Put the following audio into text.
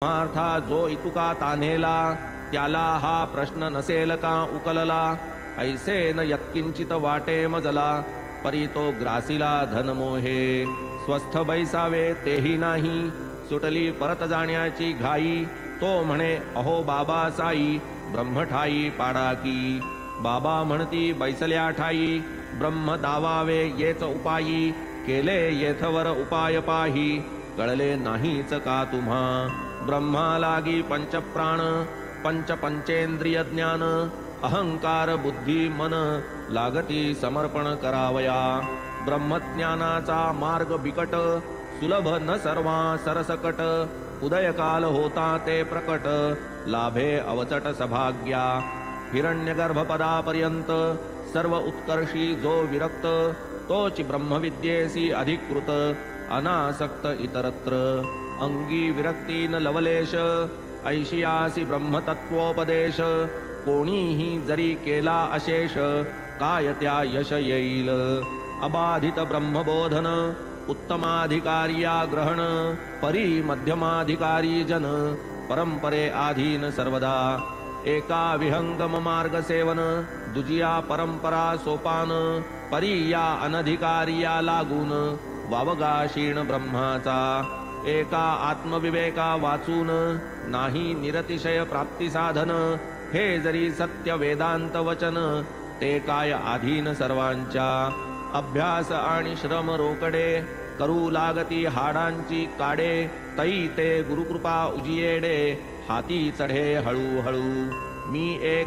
Martha जो इतुका तान्हेला त्याला हा प्रश्न नसेल का उकलला। ऐसे न यत्किंचित वाटे मजला परी तो ग्रासीला धन मोहे। स्वस्थ बैसावे तेही नाही सुटली परत जाण्याची घाई। तो म्हणे अहो बाबा साई ब्रह्मठाई पाडा की। बाबा म्हणती बैसल्या ठाई ब्रह्म दावावे येच उपायी। केले येथवर उपाय पाही कळले नाहीच का तुम्हा। ब्रह्मा लागी पंचप्राण पंच पंचेंद्रिय ज्ञान अहंकार बुद्धी मन लागती समर्पण करावया। ब्रह्मज्ञानाचा मार्ग बिकट सुलभ न सर्वा सरसकट। उदयकाल होता ते प्रकट लाभे अवचट सभाग्या। हिरण्यगर्भपदापर्यंत सर्व उत्कर्षी जो विरक्त तोच ब्रह्मविद्येसी अधिकृत अनासक्त इतरत्र। अंगी विरक्ती न लवलेश ऐशियासी ब्रह्मतत्वोपदेश। कोणीही जरी केला अशेष काय त्या यश येईल। अबाधित ब्रह्मबोधन उत्तमाधिकारिया ग्रहण परी मध्यमाधिकारी जन परंपरे आधीन सर्वदा। एका विहंगम मार्ग सेवन दुजिया परंपरा सोपान परी या अनधिकारिया लागून वावगा क्षीण ब्रह्माचा। एका आत्मविवेका वाचून नाही निरतिशय प्राप्ती साधन। हे जरी सत्य वेदांत वचन ते काय आधीन सर्वांच्या। अभ्यास आणि श्रम रोकडे करू लागती हाडांची काडे। तई ते गुरुकृपा उजियेडे हाती चढे हळूहळू। मी एक